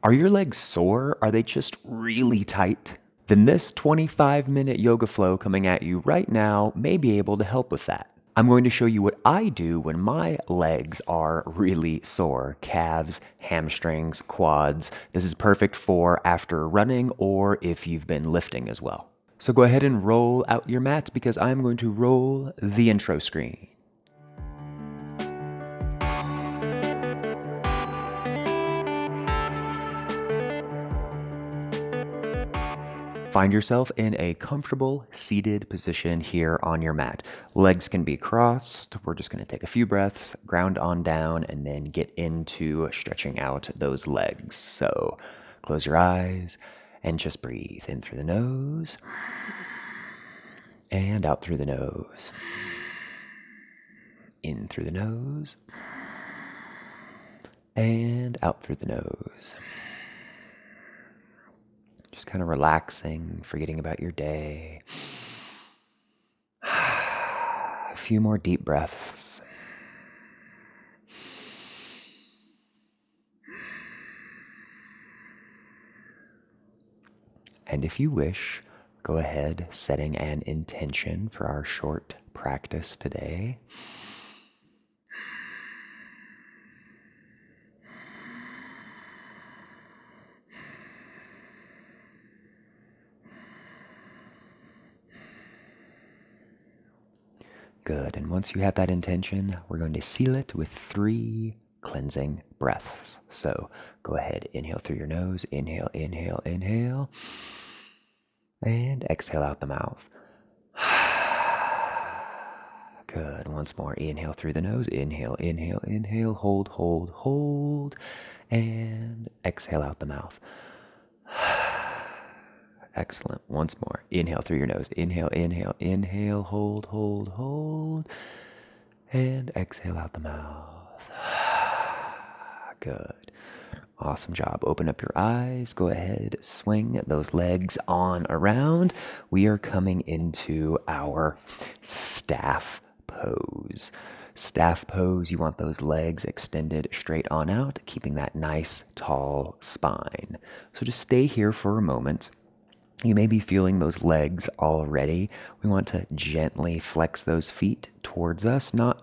Are your legs sore? Are they just really tight? Then this 25-minute yoga flow coming at you right now may be able to help with that. I'm going to show you what I do when my legs are really sore. Calves, hamstrings, quads. This is perfect for after running or if you've been lifting as well. So go ahead and roll out your mat because I'm going to roll the intro screen. Find yourself in a comfortable seated position here on your mat. Legs can be crossed. We're just going to take a few breaths, ground on down, and then get into stretching out those legs. So close your eyes and just breathe in through the nose and out through the nose. In through the nose and out through the nose. Just kind of relaxing, forgetting about your day. A few more deep breaths. And if you wish, go ahead setting an intention for our short practice today. Good. And once you have that intention, we're going to seal it with 3 cleansing breaths. So go ahead, inhale through your nose, inhale, inhale, inhale, and exhale out the mouth. Good. Once more, inhale through the nose, inhale, inhale, inhale, hold, hold, hold, and exhale out the mouth. Excellent. Once more. Inhale through your nose. Inhale, inhale, inhale, hold, hold, hold. And exhale out the mouth. Good. Awesome job. Open up your eyes. Go ahead. Swing those legs on around. We are coming into our staff pose. Staff pose, you want those legs extended straight on out, keeping that nice, tall spine. So just stay here for a moment. You may be feeling those legs already. We want to gently flex those feet towards us, not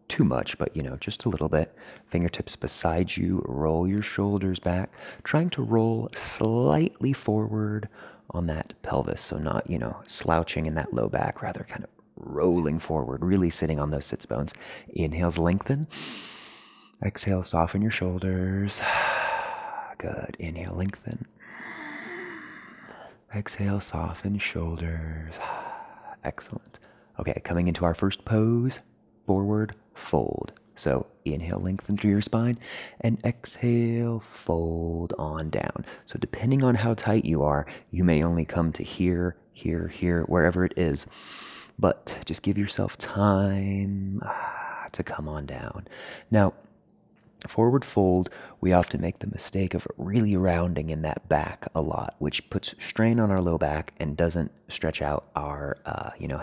too much, but just a little bit. Fingertips beside you, roll your shoulders back, trying to roll slightly forward on that pelvis. So not, slouching in that low back, rather kind of rolling forward, really sitting on those sits bones. Inhales, lengthen. Exhale, soften your shoulders. Good. Inhale, lengthen. Exhale, soften shoulders. Excellent. Okay, coming into our first pose, forward fold. So inhale, lengthen through your spine, and exhale, fold on down. So depending on how tight you are, you may only come to here, here, here, wherever it is. But just give yourself time to come on down. Now, forward fold, we often make the mistake of really rounding in that back a lot, which puts strain on our low back and doesn't stretch out our,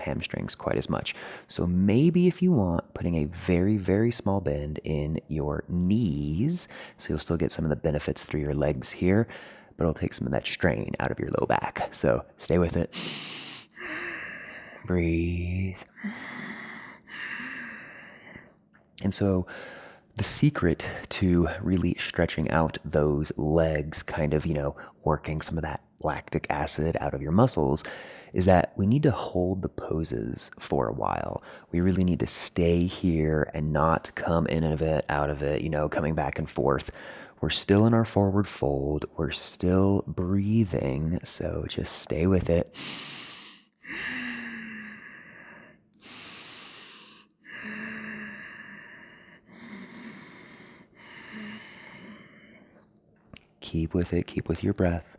hamstrings quite as much. So maybe if you want, putting a very, very small bend in your knees, so you'll still get some of the benefits through your legs here, but it'll take some of that strain out of your low back. So stay with it. Breathe. And so the secret to really stretching out those legs, kind of, working some of that lactic acid out of your muscles, is that we need to hold the poses for a while. We really need to stay here and not come in of it, out of it, coming back and forth. We're still in our forward fold. We're still breathing, so just stay with it. Keep with it, keep with your breath.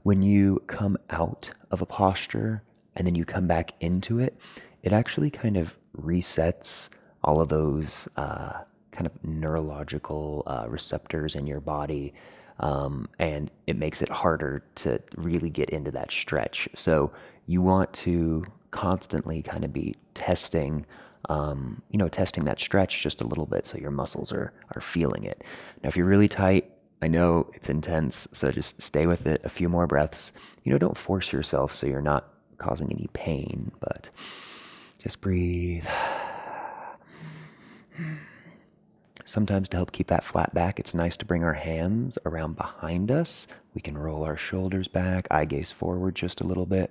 When you come out of a posture and then you come back into it, it actually kind of resets all of those kind of neurological receptors in your body, and it makes it harder to really get into that stretch. So you want to constantly kind of be testing testing that stretch just a little bit so your muscles are feeling it. Now, if you're really tight, I know it's intense, so just stay with it a few more breaths. Don't force yourself so you're not causing any pain, but just breathe. Sometimes to help keep that flat back, it's nice to bring our hands around behind us. We can roll our shoulders back, eye gaze forward just a little bit.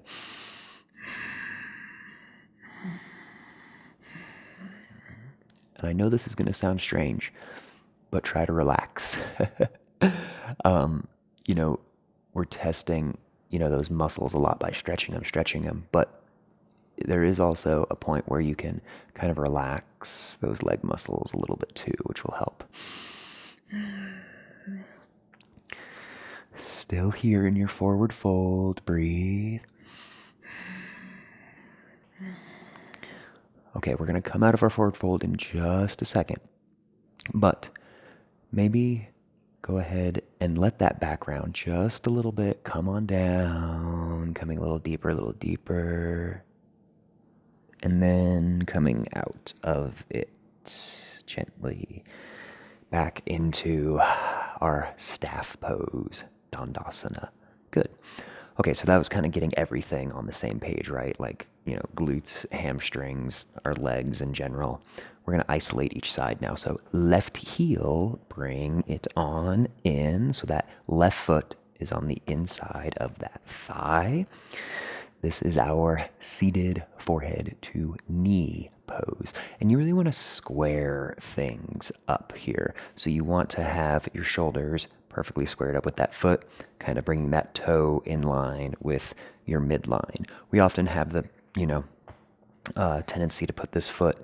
And I know this is going to sound strange, but try to relax. um, you know, we're testing, those muscles a lot by stretching them, but there is also a point where you can kind of relax those leg muscles a little bit too, which will help. Still here in your forward fold, breathe. Okay, we're going to come out of our forward fold in just a second, but maybe go ahead and let that background just a little bit come on down, coming a little deeper, and then coming out of it gently back into our staff pose, Dandasana. Good. Okay, so that was kind of getting everything on the same page, right? Like, glutes, hamstrings, our legs in general. We're going to isolate each side now. So left heel, bring it on in so that left foot is on the inside of that thigh. This is our seated forehead to knee pose. And you really want to square things up here. So you want to have your shoulders perfectly squared up with that foot, kind of bringing that toe in line with your midline. We often have the, tendency to put this foot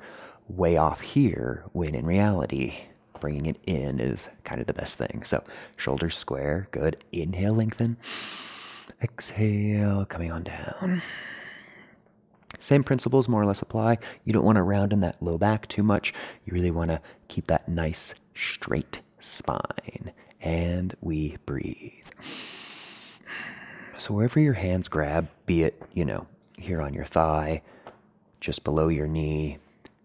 way off here when in reality, bringing it in is kind of the best thing. So shoulders square, good. Inhale, lengthen. Exhale, coming on down. Same principles more or less apply. You don't want to round in that low back too much. You really want to keep that nice straight spine. And we breathe. So wherever your hands grab, be it, here on your thigh, just below your knee,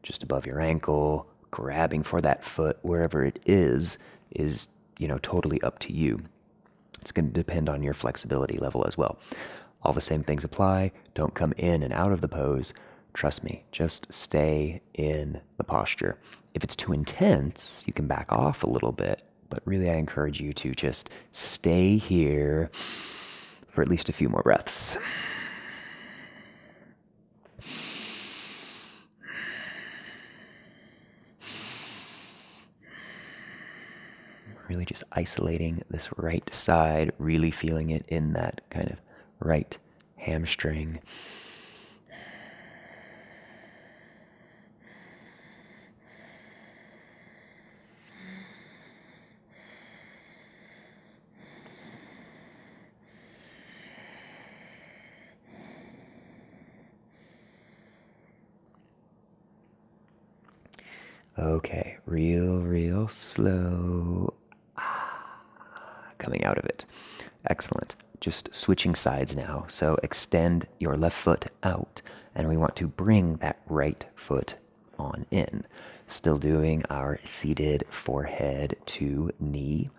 just above your ankle, grabbing for that foot, wherever it is, totally up to you. It's going to depend on your flexibility level as well. All the same things apply. Don't come in and out of the pose. Trust me, just stay in the posture. If it's too intense, you can back off a little bit, but really I encourage you to just stay here for at least a few more breaths. Really just isolating this right side, really feeling it in that kind of right hamstring. Okay, real slow. Coming out of it. Excellent. Just switching sides now. So extend your left foot out, and we want to bring that right foot on in. Still doing our seated forehead to knee.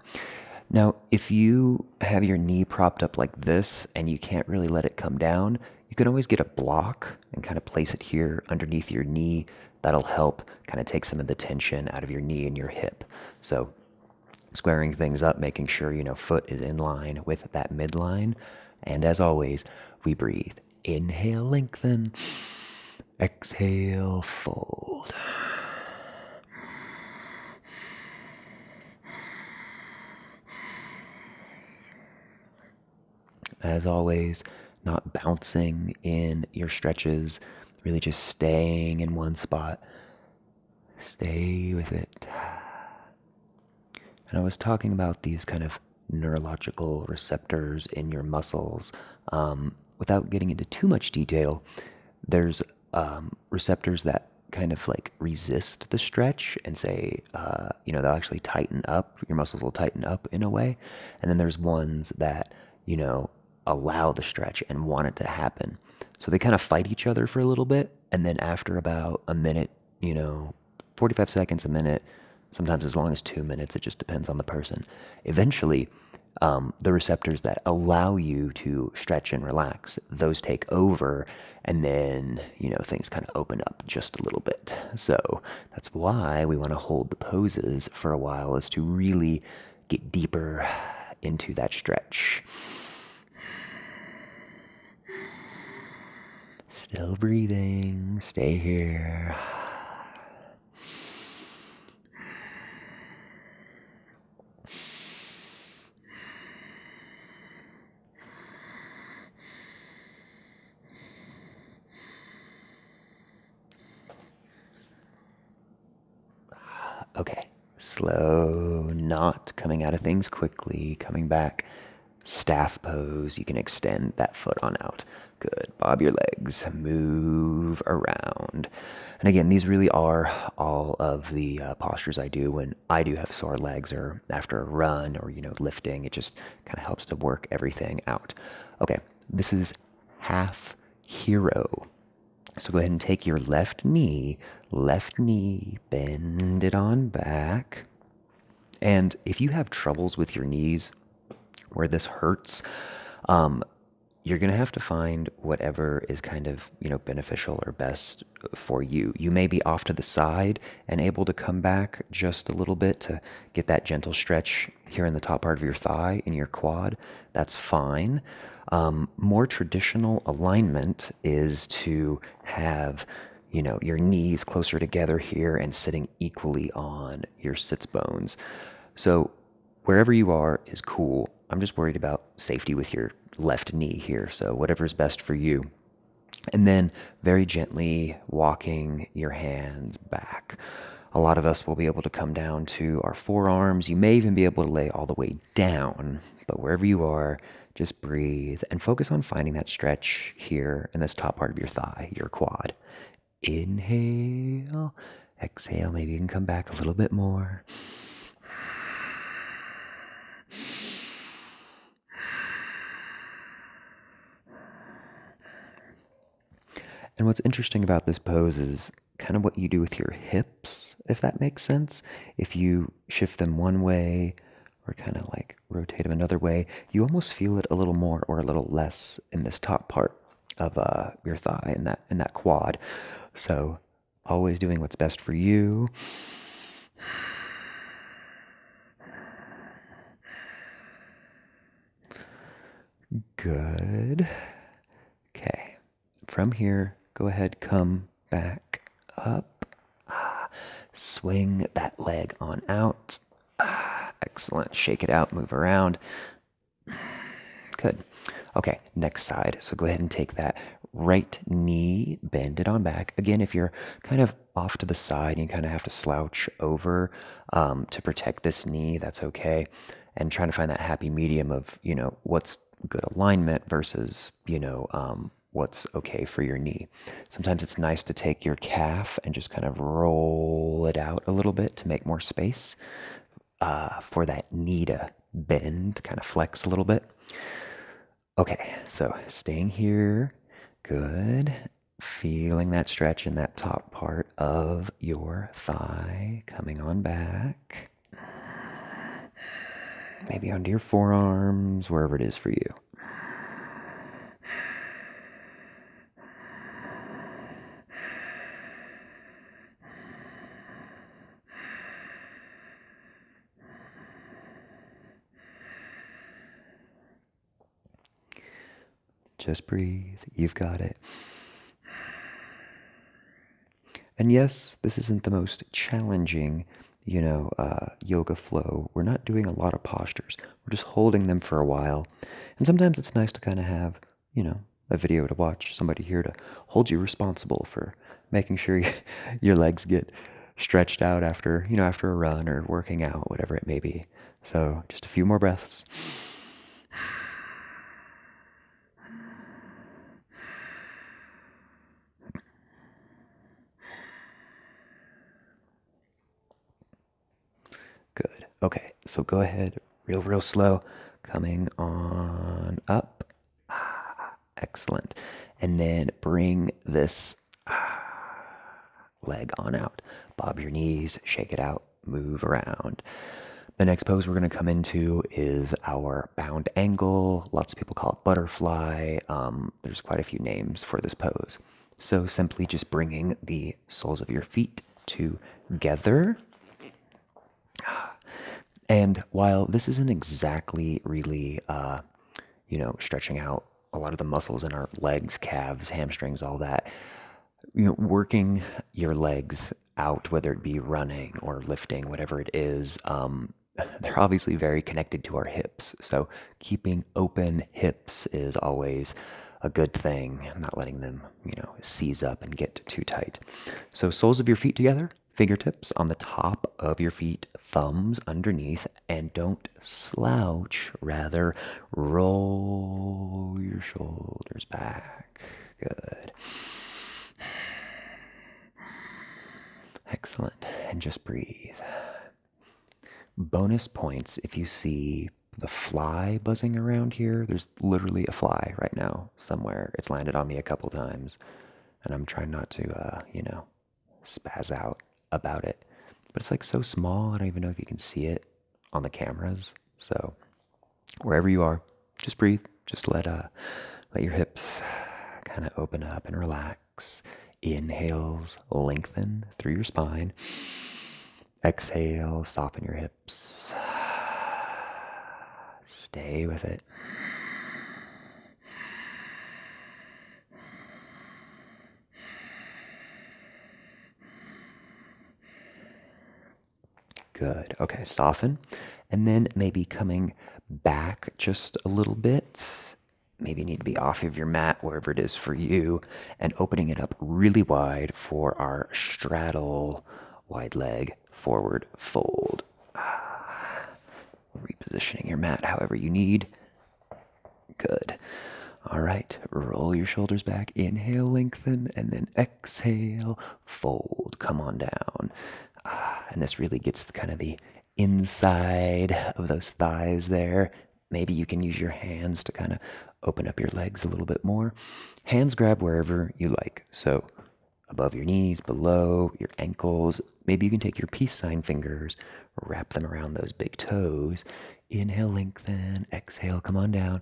Now, if you have your knee propped up like this and you can't really let it come down, you can always get a block and kind of place it here underneath your knee. That'll help kind of take some of the tension out of your knee and your hip. So squaring things up, making sure, foot is in line with that midline. And as always, we breathe. Inhale, lengthen. Exhale, fold. As always, not bouncing in your stretches, really just staying in one spot. Stay with it. And I was talking about these kind of neurological receptors in your muscles. Without getting into too much detail, there's receptors that kind of like resist the stretch and say, they'll actually tighten up. Your muscles will tighten up in a way. And then there's ones that, allow the stretch and want it to happen. So they kind of fight each other for a little bit. And then after about a minute, 45 seconds, a minute, sometimes as long as 2 minutes. It just depends on the person. Eventually, the receptors that allow you to stretch and relax, those take over, and then, things kind of open up just a little bit. So that's why we want to hold the poses for a while, is to really get deeper into that stretch. Still breathing. Stay here. Okay. Slow, not coming out of things quickly, coming back. Staff pose, you can extend that foot on out. Good. Bob your legs, move around. And again, these really are all of the postures I do when I do have sore legs or after a run or, lifting. It just kind of helps to work everything out. Okay, this is half hero. So go ahead and take your left knee, bend it on back. And if you have troubles with your knees where this hurts, you're going to have to find whatever is kind of, beneficial or best for you. You may be off to the side and able to come back just a little bit to get that gentle stretch here in the top part of your thigh and your quad. That's fine. More traditional alignment is to have, your knees closer together here and sitting equally on your sits bones. So wherever you are is cool. I'm just worried about safety with your left knee here. So whatever's best for you. And then very gently walking your hands back. A lot of us will be able to come down to our forearms. You may even be able to lay all the way down, but wherever you are, just breathe and focus on finding that stretch here in this top part of your thigh, your quad. Inhale, exhale. Maybe you can come back a little bit more. And what's interesting about this pose is kind of what you do with your hips, if that makes sense. If you shift them one way or kind of like rotate them another way, you almost feel it a little more or a little less in this top part of your thigh and that quad. So always doing what's best for you. Good. Okay. From here, go ahead, come back up. Swing that leg on out. Excellent. Shake it out, move around. Good. Okay, next side. So go ahead and take that right knee, bend it on back. Again, if you're kind of off to the side and you kind of have to slouch over to protect this knee, that's okay. And trying to find that happy medium of, what's good alignment versus, what's okay for your knee. Sometimes it's nice to take your calf and just kind of roll it out a little bit to make more space for that knee to bend, kind of flex a little bit. Okay, so staying here. Good. Feeling that stretch in that top part of your thigh, coming on back. Maybe onto your forearms, wherever it is for you. Just breathe. You've got it. And yes, this isn't the most challenging, yoga flow. We're not doing a lot of postures. We're just holding them for a while. And sometimes it's nice to kind of have, a video to watch, somebody here to hold you responsible for making sure your legs get stretched out after, after a run or working out, whatever it may be. So just a few more breaths. Good. Okay, so go ahead, real slow, coming on up. Excellent. And then bring this leg on out. Bob your knees, shake it out, move around. The next pose we're going to come into is our bound angle. Lots of people call it butterfly. There's quite a few names for this pose. So simply just bringing the soles of your feet together. And while this isn't exactly really, stretching out a lot of the muscles in our legs, calves, hamstrings, all that, working your legs out, whether it be running or lifting, whatever it is, they're obviously very connected to our hips. So keeping open hips is always a good thing, not letting them, seize up and get too tight. So soles of your feet together, fingertips on the top of your feet, thumbs underneath, and don't slouch, rather roll your shoulders back. Good. Excellent. And just breathe. Bonus points if you see the fly buzzing around here. There's literally a fly right now somewhere. It's landed on me a couple times, and I'm trying not to, spaz out about it. But it's like so small, I don't even know if you can see it on the cameras. So wherever you are, just breathe. Just let your hips kind of open up and relax. Inhales, lengthen through your spine. Exhale, soften your hips. Stay with it. Good. Okay, soften. And then maybe coming back just a little bit. Maybe you need to be off of your mat, wherever it is for you, and opening it up really wide for our straddle wide leg forward fold. Repositioning your mat however you need. Good. All right, roll your shoulders back. Inhale, lengthen, and then exhale, fold. Come on down. And this really gets kind of the inside of those thighs there. Maybe you can use your hands to kind of open up your legs a little bit more. Hands grab wherever you like. So above your knees, below your ankles. Maybe you can take your peace sign fingers, wrap them around those big toes. Inhale, lengthen. Exhale, come on down.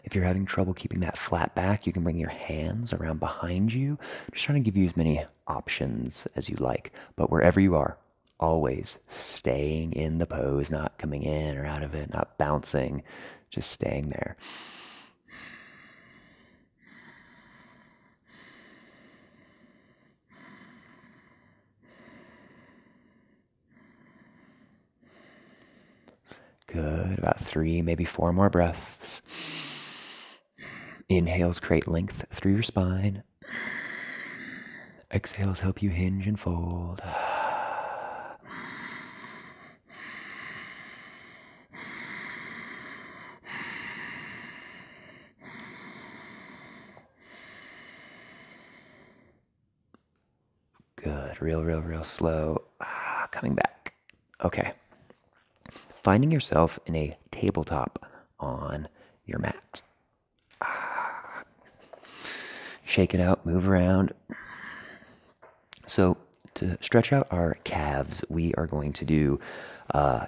If you're having trouble keeping that flat back, you can bring your hands around behind you. Just trying to give you as many options as you like. But wherever you are, always staying in the pose, not coming in or out of it, not bouncing, just staying there. Good. About 3, maybe 4 more breaths. Inhales create length through your spine. Exhales help you hinge and fold. Good. Real slow. Coming back. Okay. Finding yourself in a tabletop on your mat. Shake it out, move around. So to stretch out our calves, we are going to do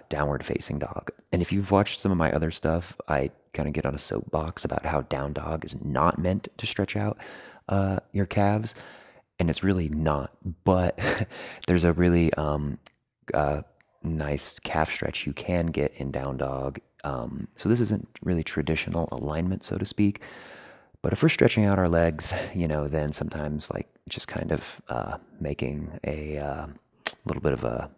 downward facing dog. And if you've watched some of my other stuff, I kind of get on a soapbox about how down dog is not meant to stretch out your calves. And it's really not. But there's a really nice calf stretch you can get in down dog. So this isn't really traditional alignment, so to speak. But if we're stretching out our legs, then sometimes like just kind of making a little bit of a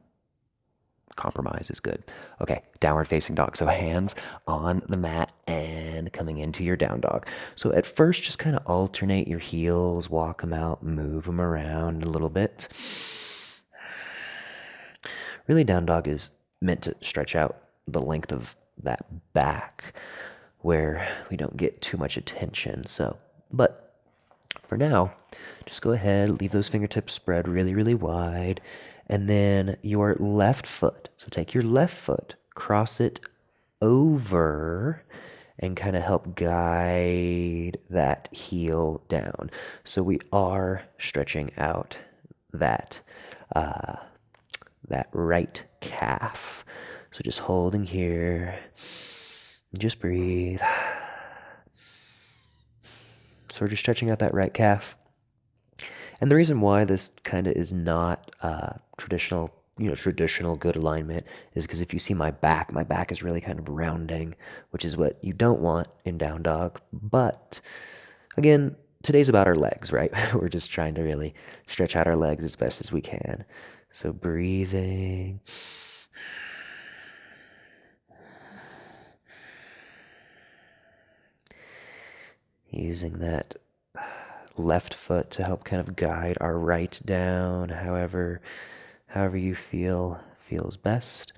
compromise is good. Okay, downward facing dog. So hands on the mat and coming into your down dog. So at first, just kind of alternate your heels, walk them out, move them around a little bit. Really, down dog is meant to stretch out the length of that back where we don't get too much attention. So, but for now, just go ahead, leave those fingertips spread really wide, and then your left foot. So take your left foot, cross it over, and kind of help guide that heel down. So we are stretching out that uh, that right calf. So just holding here, just breathe. So we're just stretching out that right calf. And the reason why this kind of is not traditional, traditional good alignment is because if you see my back is really kind of rounding, which is what you don't want in down dog. But again, today's about our legs, right? We're just trying to really stretch out our legs as best as we can. So breathing. Using that left foot to help kind of guide our right down, however you feels best.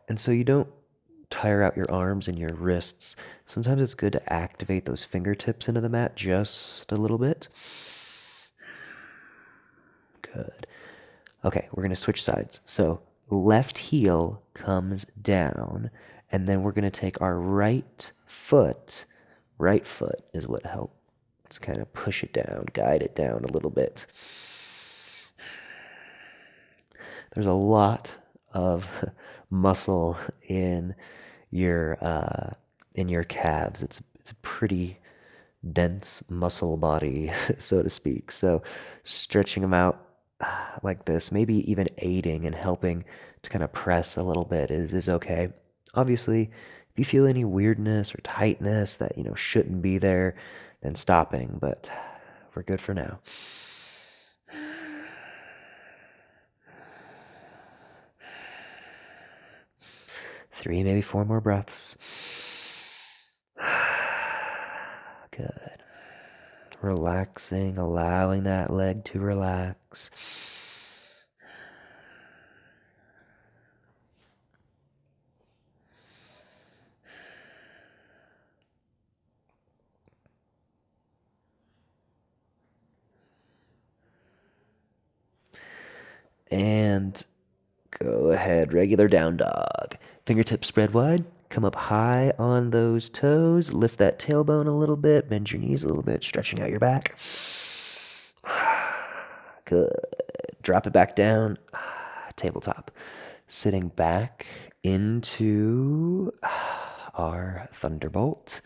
And so you don't tire out your arms and your wrists. Sometimes it's good to activate those fingertips into the mat just a little bit. Good. Okay, we're going to switch sides. So left heel comes down, and then we're going to take our right foot is what helps kind of push it down, guide it down a little bit. There's a lot of muscle in your calves. It's a pretty dense muscle body, so to speak. So stretching them out like this, maybe even aiding and helping to kind of press a little bit is okay. Obviously, if you feel any weirdness or tightness that shouldn't be there, then stopping, but we're good for now. 3, maybe 4 more breaths. Good. Relaxing, allowing that leg to relax. And go ahead, regular down dog. Fingertips spread wide. Come up high on those toes. Lift that tailbone a little bit. Bend your knees a little bit, stretching out your back. Good. Drop it back down. Tabletop. Sitting back into our thunderbolt.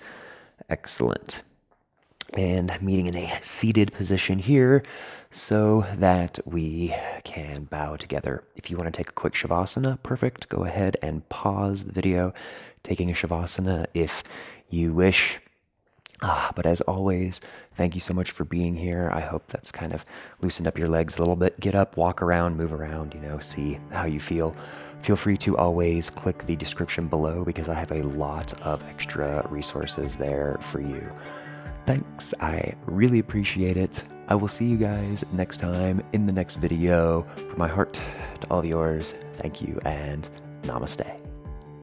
Excellent. And meeting in a seated position here so that we can bow together. If you want to take a quick Shavasana, perfect. Go ahead and pause the video, taking a Shavasana if you wish. But as always, thank you so much for being here. I hope that's kind of loosened up your legs a little bit. Get up, walk around, move around, see how you feel. Feel free to always click the description below because I have a lot of extra resources there for you. Thanks, I really appreciate it. I will see you guys next time in the next video. From my heart to all of yours, thank you and namaste.